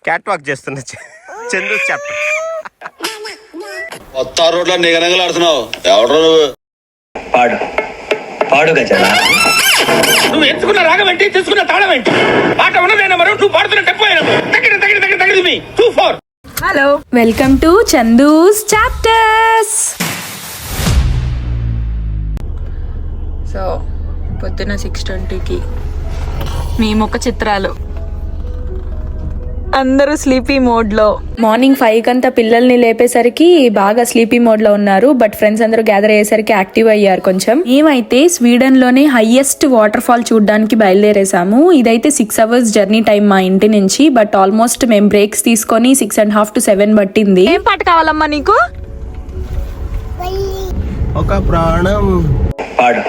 Cat walk చేస్తున్న చందు చెప్ప కొత్త రోడ్లో నిగనగలాడుతున్నావు. ఎవరు నువ్వు? పాడు పాడు గజల. నువ్వు ఎంచుకున్న రాగం ఏంటి, తీసుకున్న తాళం ఏంటి? పాట ఉన్నదే నెంబరు, నువ్వు పాడుతున్న టెంపో తగిడి మీ 2-4. Hello, welcome to Chandu's chapters. So పొద్దున 6:20కి మీ ముఖ చిత్రాలు అందరూ స్లీపీ మోడ్ లో. మార్నింగ్ 5 కంతా పిల్లల్ని లేపేసరికి బాగా స్లీపీ మోడ్ లో ఉన్నారు. బట్ ఫ్రెండ్స్ అందరూ గ్యాదర్ అయ్యేసరికి యాక్టివ్ అయ్యారు కొంచెం. మేమైతే స్వీడన్ లోనే హైయెస్ట్ వాటర్ ఫాల్ చూడడానికి బయలుదేరేసాము. ఇదైతే 6 hours జర్నీ టైం మా ఇంటి నుంచి. బట్ ఆల్మోస్ట్ మేము బ్రేక్స్ తీసుకొని 6:30 to 7 పట్టింది. ఏం పాట కావాలమ్మా నీకు? ఒక ప్రాణం. పాడు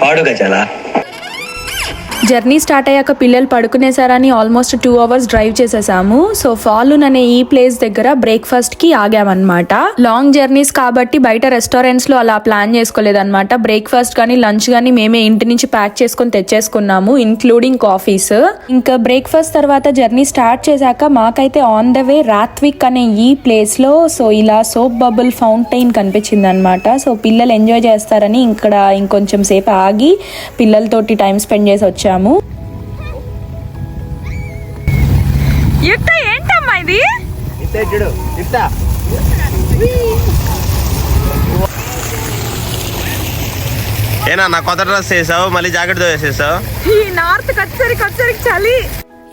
పాడు గజల. జర్నీ స్టార్ట్ అయ్యాక పిల్లలు పడుకునేసారని ఆల్మోస్ట్ 2 hours డ్రైవ్ చేసేసాము. సో ఫాలూన్ అనే ఈ ప్లేస్ దగ్గర బ్రేక్ఫాస్ట్ కి ఆగామన్నమాట. లాంగ్ జర్నీస్ కాబట్టి బయట రెస్టారెంట్స్ లో అలా ప్లాన్ చేసుకోలేదన్నమాట. బ్రేక్ఫాస్ట్ కానీ లంచ్ కానీ మేమే ఇంటి నుంచి ప్యాక్ చేసుకుని తెచ్చేసుకున్నాము, ఇన్క్లూడింగ్ కాఫీస్. ఇంకా బ్రేక్ఫాస్ట్ తర్వాత జర్నీ స్టార్ట్ చేశాక మాకైతే ఆన్ ద వే రాత్విక్ అనే ఈ ప్లేస్ లో సో ఇలా సోప్ బబుల్ ఫౌంటైన్ కనిపించింది అనమాట. సో పిల్లలు ఎంజాయ్ చేస్తారని ఇక్కడ ఇంకొంచెం సేపు ఆగి పిల్లలతోటి టైం స్పెండ్ చేసి వచ్చాము. ఏంటమ్మా ఇది? ఏనా నా కొత్త డ్రెస్ వేసావు, మళ్ళీ జాకెట్ తో వేసేసావు. ఈ నార్త్ కచ్చరికి చలి.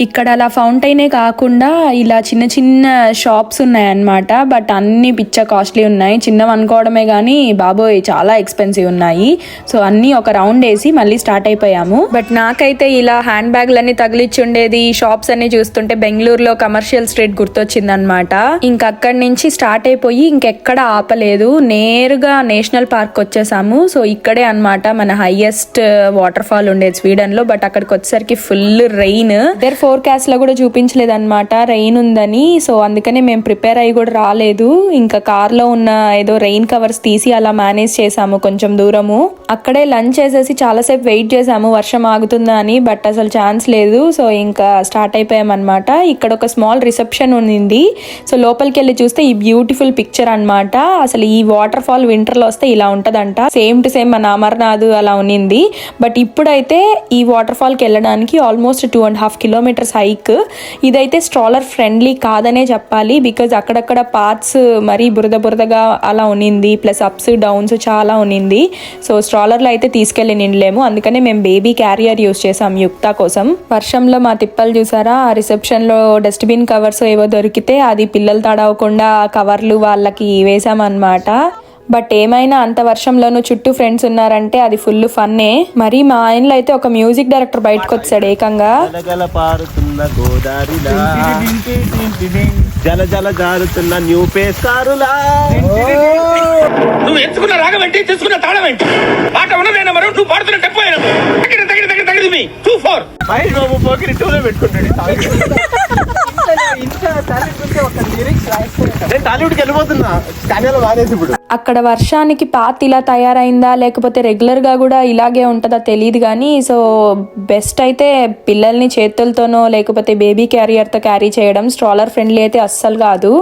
ఇక్కడ అలా ఫౌంటైనే కాకుండా ఇలా చిన్న చిన్న షాప్స్ ఉన్నాయన్నమాట. బట్ అన్ని పిచ్చ కాస్ట్లీ ఉన్నాయి. చిన్నవి అనుకోవడమే కానీ బాబోయ్ చాలా ఎక్స్పెన్సివ్ ఉన్నాయి. సో అన్ని ఒక రౌండ్ వేసి మళ్ళీ స్టార్ట్ అయిపోయాము. బట్ నాకైతే ఇలా హ్యాండ్ బ్యాగ్లన్నీ తగిలిచ్చి ఉండేది షాప్స్ అన్ని చూస్తుంటే బెంగళూరులో కమర్షియల్ స్ట్రీట్ గుర్తొచ్చింది అనమాట. ఇంకక్కడి నుంచి స్టార్ట్ అయిపోయి ఇంకెక్కడ ఆపలేదు, నేరుగా నేషనల్ పార్క్ వచ్చేసాము. సో ఇక్కడే అనమాట మన హైయెస్ట్ వాటర్ ఫాల్ ఉండేది స్వీడన్ లో. బట్ అక్కడికి వచ్చేసరికి ఫుల్ రెయిన్. ఫోర్కాస్ట్ లో కూడా చూపించలేదు అనమాట రెయిన్ ఉందని. సో అందుకనే మేము ప్రిపేర్ అయ్యి కూడా రాలేదు. ఇంకా కార్ లో ఉన్న ఏదో రెయిన్ కవర్స్ తీసి అలా మేనేజ్ చేసాము కొంచెం దూరము. అక్కడే లంచ్ చేసేసి చాలాసేపు వెయిట్ చేసాము వర్షం ఆగుతుందా అని. బట్ అసలు ఛాన్స్ లేదు. సో ఇంకా స్టార్ట్ అయిపోయాం అనమాట. ఇక్కడ ఒక స్మాల్ రిసెప్షన్ ఉంది. సో లోపలికి వెళ్ళి చూస్తే ఈ బ్యూటిఫుల్ పిక్చర్ అనమాట. అసలు ఈ వాటర్ ఫాల్ వింటర్ లో వస్తే ఇలా ఉంటదంట. సేమ్ టు సేమ్ మన అమర్నాథ్ అలా ఉన్నింది. బట్ ఇప్పుడైతే ఈ వాటర్ ఫాల్ కి వెళ్ళడానికి ఆల్మోస్ట్ 2.5 kilometers హైక్. ఇదైతే స్ట్రాలర్ ఫ్రెండ్లీ కాదనే చెప్పాలి. బికాజ్ అక్కడక్కడ పార్ట్స్ మరీ బురదగా అలా ఉన్నింది. ప్లస్ అప్స్ డౌన్స్ చాలా ఉన్నింది. సో స్ట్రాలర్ లో అయితే తీసుకెళ్ళి నిండలేము. అందుకనే మేము బేబీ క్యారియర్ యూజ్ చేసాం యుక్త కోసం. వర్షంలో మా తిప్పలు చూసారా. ఆ రిసెప్షన్ లో డస్ట్బిన్ కవర్స్ ఏవో దొరికితే అది పిల్లలు తడవకుండా కవర్లు వాళ్ళకి వేసామన్నమాట. బట్ ఏమైనా అంత వర్షంలోనూ చుట్టూ ఫ్రెండ్స్ ఉన్నారంటే అది ఫుల్ ఫన్నే. మరి మా ఆయనలో అయితే ఒక మ్యూజిక్ డైరెక్టర్ బయటకు వచ్చాడు ఏకంగా. జల జల జారుతున్న న్యూ పేస్ కారులా. నువ్వు ఎంచుకున్న రాగం ఏంటి, తీసుకున్న తాళం ఏంటి? పాట ఉన్నదే నెంబరు, నువ్వు పాడుతున్న టెంపో తగిడి మీ 2-4. అక్కడ వర్షానికి పాత్ ఇలా తయారైందా లేకపోతే రెగ్యులర్ గా కూడా ఇలాగే ఉంటుందా తెలియదు కానీ. సో బెస్ట్ అయితే పిల్లల్ని చేతులతోనో లేకపోతే బేబీ క్యారియర్ తో క్యారీ చేయడం. స్ట్రాలర్ ఫ్రెండ్లీ అయితే అస్సలు కాదు.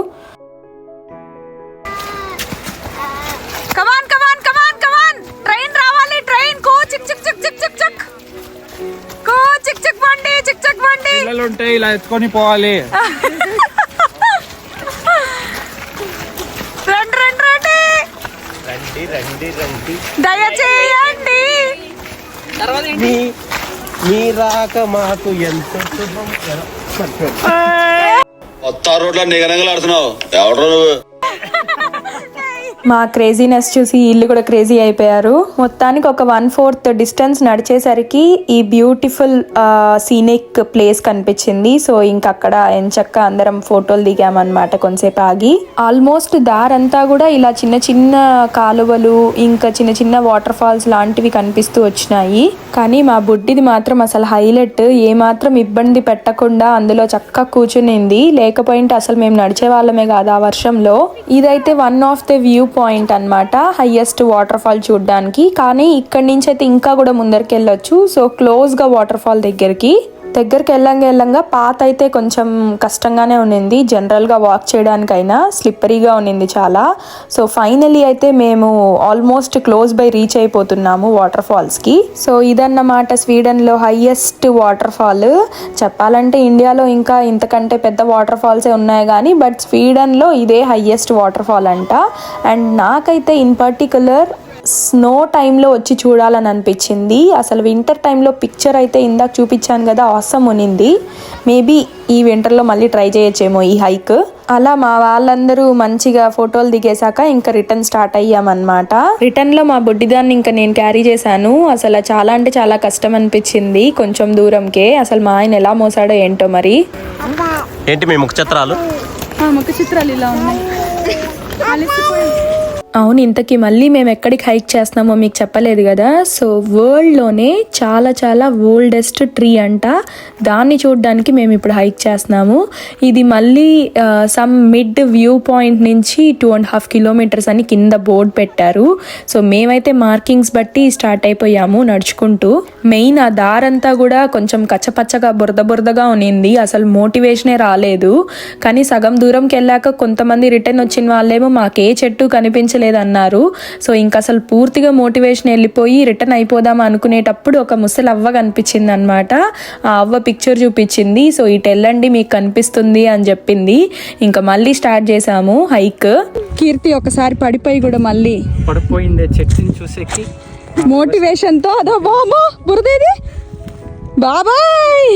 పిల్లలుంటే ఇలా ఎత్తుకొని పోవాలి. దయచేయండి. మీ రాక మాకు ఎంతో శుభం. కొత్త రోడ్లో నిగనగలాడుతున్నావు. ఎవరు నువ్వు? మా క్రేజీనెస్ చూసి ఇల్లు కూడా క్రేజీ అయిపోయారు. మొత్తానికి ఒక 1/4 డిస్టెన్స్ నడిచేసరికి ఈ బ్యూటిఫుల్ సీనిక్ ప్లేస్ కనిపించింది. సో ఇంకక్కడ ఎంచక్క అందరం ఫోటోలు దిగామన్నమాట కొంతసేపు ఆగి. ఆల్మోస్ట్ దారంతా కూడా ఇలా చిన్న చిన్న కాలువలు ఇంకా చిన్న చిన్న వాటర్ ఫాల్స్ లాంటివి కనిపిస్తూ వచ్చినాయి. కానీ మా బుడ్డిది మాత్రం అసలు హైలైట్. ఏ మాత్రం ఇబ్బంది పెట్టకుండా అందులో చక్కగా కూర్చునింది. లేకపోయింటే అసలు మేము నడిచే వాళ్ళమే కాదు ఆ వర్షంలో. ఇదైతే one of the view point అన్నమాట, హైయెస్ట్ వాటర్ ఫాల్ చూడడానికి. కానీ ఇక్కడి నుంచి అయితే ఇంకా కూడా ముందరికి వెళ్ళొచ్చు. సో క్లోజ్ గా వాటర్ ఫాల్ దగ్గరికి దగ్గరికి వెళ్ళంగా పాత అయితే కొంచెం కష్టంగానే ఉన్నింది, జనరల్గా వాక్ చేయడానికైనా స్లిప్పరీగా ఉన్నింది చాలా. సో ఫైనలీ అయితే మేము ఆల్మోస్ట్ క్లోజ్ బై రీచ్ అయిపోతున్నాము వాటర్ ఫాల్స్కి. సో ఇదన్నమాట స్వీడన్లో హైయెస్ట్ వాటర్ ఫాల్. చెప్పాలంటే ఇండియాలో ఇంకా ఇంతకంటే పెద్ద వాటర్ ఫాల్సే ఉన్నాయి కానీ బట్ స్వీడన్లో ఇదే హైయెస్ట్ వాటర్ ఫాల్ అంట. అండ్ నాకైతే ఇన్ పర్టికులర్ స్నో టైంలో వచ్చి చూడాలని అనిపించింది. అసలు వింటర్ టైంలో పిక్చర్ అయితే ఇందాక చూపించాను కదా, ఆసమ్ ఉనింది. మేబీ ఈ వింటర్లో మళ్ళీ ట్రై చేయొచ్చేమో ఈ హైక్. అలా మా వాళ్ళందరూ మంచిగా ఫోటోలు దిగేశాక ఇంకా రిటర్న్ స్టార్ట్ అయ్యామన్నమాట. రిటర్న్లో మా బుడ్డిదాన్ని ఇంకా నేను క్యారీ చేశాను. అసలు చాలా అంటే చాలా కష్టం అనిపించింది కొంచెం దూరంకే. అసలు మా ఆయన ఎలా మోసాడో ఏంటో మరి. ఏంటి మీ ముఖ చిత్రాలు? ముఖ చిత్రాలు ఇలా ఉన్నాయి. అవును, ఇంతకీ మళ్ళీ మేము ఎక్కడికి హైక్ చేస్తున్నామో మీకు చెప్పలేదు కదా. సో వరల్డ్లోనే చాలా చాలా ఓల్డెస్ట్ ట్రీ అంట, దాన్ని చూడడానికి మేము ఇప్పుడు హైక్ చేస్తున్నాము. ఇది మళ్ళీ సమ్ మిడ్ వ్యూ పాయింట్ నుంచి 2.5 కిలోమీటర్స్ అని కింద బోర్డు పెట్టారు. సో మేమైతే మార్కింగ్స్ బట్టి స్టార్ట్ అయిపోయాము నడుచుకుంటూ. మెయిన్ ఆ దారంతా కూడా కొంచెం కచ్చపచ్చగా బురదగా ఉన్నింది, అసలు మోటివేషనే రాలేదు. కానీ సగం దూరంకి వెళ్ళాక కొంతమంది రిటర్న్ వచ్చిన వాళ్ళేమో మాకే చెట్టు కనిపించలేదు అన్నారు. సో ఇంకా అసలు పూర్తిగా మోటివేషన్ వెళ్ళిపోయి రిటర్న్ అయిపోదాం అనుకునేటప్పుడు ఒక ముసలి అవ్వ కనిపించింది అనమాట. ఆ అవ్వ పిక్చర్ చూపించింది. సో ఇటు వెళ్ళండి మీకు కనిపిస్తుంది అని చెప్పింది. ఇంకా మళ్ళీ స్టార్ట్ చేసాము హైక్. కీర్తి ఒకసారి పడిపోయి కూడా మళ్ళీ పడిపోయింది చెట్టుని చూసేకి మోటివేషన్ తో. అదో బాబా బురదేది బాబాయ్,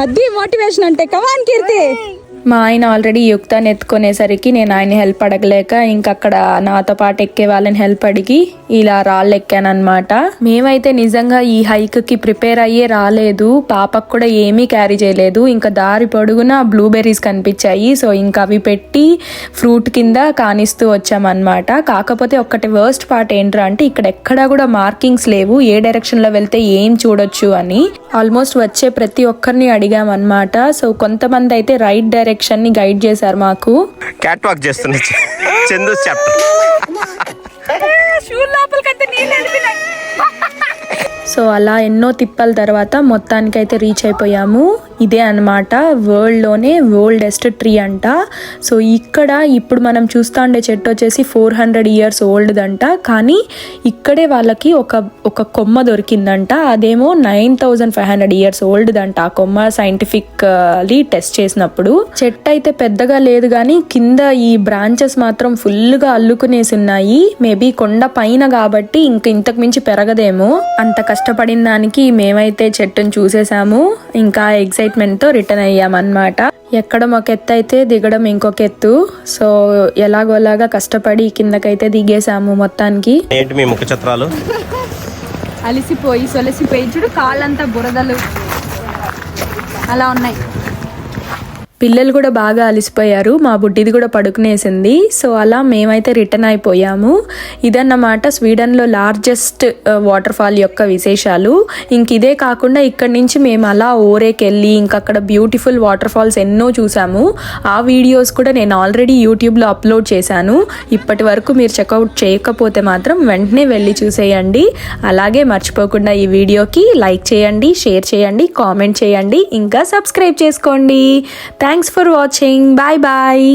అది మోటివేషన్ అంటే. కమాన్ కీర్తి. మా ఆయన ఆల్రెడీ యుక్తాన్ని ఎత్తుకునేసరికి నేను ఆయన హెల్ప్ అడగలేక ఇంకక్కడ నాతో పాటు ఎక్కే వాళ్ళని హెల్ప్ అడిగి ఇలా రాళ్ళు ఎక్కానమాట. మేమైతే నిజంగా ఈ హైక్కి ప్రిపేర్ అయ్యే రాలేదు, పాపకు కూడా ఏమీ క్యారీ చేయలేదు. ఇంకా దారి పొడుగున బ్లూబెర్రీస్ కనిపించాయి. సో ఇంకా అవి పెట్టి ఫ్రూట్ కింద కానిస్తూ వచ్చామన్నమాట. కాకపోతే ఒక్కటి వర్స్ట్ పార్ట్ ఏంట్రా అంటే ఇక్కడ ఎక్కడా కూడా మార్కింగ్స్ లేవు, ఏ డైరెక్షన్లో వెళ్తే ఏం చూడొచ్చు అని. ఆల్మోస్ట్ వచ్చే ప్రతి ఒక్కరిని అడిగామన్నమాట. సో కొంతమంది అయితే రైట్ డైరెక్షన్ ని గైడ్ చేశారు మాకు. క్యాట్ వాక్ చేస్తున్నా చందు చాప్టర్. సో అలా ఎన్నో తిప్పల తర్వాత మొత్తానికైతే రీచ్ అయిపోయాము. ఇదే అనమాట వరల్డ్లోనే ఓల్డెస్ట్ ట్రీ అంట. సో ఇక్కడ ఇప్పుడు మనం చూస్తూ ఉండే చెట్టు వచ్చేసి 400 years ఓల్డ్ అంట. కానీ ఇక్కడే వాళ్ళకి ఒక కొమ్మ దొరికిందంట, అదేమో 9500 years ఓల్డ్ అంట. ఆ కొమ్మ సైంటిఫిక్లీ టెస్ట్ చేసినప్పుడు. చెట్టు అయితే పెద్దగా లేదు కానీ కింద ఈ బ్రాంచెస్ మాత్రం ఫుల్గా అల్లుకునేసి ఉన్నాయి. మేబీ కొండ పైన కాబట్టి ఇంతకు మించి పెరగదేమో. అంత కష్టపడిన దానికి మేమైతే చెట్టును చూసేసాము. ఇంకా ఎక్సైట్మెంట్ తో రిటర్న్ అయ్యామన్నమాట. ఎక్కడం ఒక ఎత్తు అయితే దిగడం ఇంకొక ఎత్తు. సో ఎలాగోలాగా కష్టపడి కిందకైతే దిగేసాము మొత్తానికి. ఏంటి మీ ముఖ చిత్రాలు? అలిసిపోయి సొలసిపోయి చూడు, కాళ్ళంతా బురదలు అలా ఉన్నాయి. పిల్లలు కూడా బాగా అలిసిపోయారు, మా బుడ్డిది కూడా పడుకునేసింది. సో అలా మేమైతే రిటర్న్ అయిపోయాము. ఇదన్నమాట స్వీడన్లో లార్జెస్ట్ వాటర్ ఫాల్ యొక్క విశేషాలు. ఇంక ఇదే కాకుండా ఇక్కడి నుంచి మేము అలా ఓరేకి వెళ్ళి ఇంకా అక్కడ బ్యూటిఫుల్ వాటర్ ఫాల్స్ ఎన్నో చూసాము. ఆ వీడియోస్ కూడా నేను ఆల్రెడీ యూట్యూబ్లో అప్లోడ్ చేశాను. ఇప్పటి వరకు మీరు చెక్అవుట్ చేయకపోతే మాత్రం వెంటనే వెళ్ళి చూసేయండి. అలాగే మర్చిపోకుండా ఈ వీడియోకి లైక్ చేయండి, షేర్ చేయండి, కామెంట్ చేయండి, ఇంకా సబ్స్క్రైబ్ చేసుకోండి. Thanks for watching. Bye bye.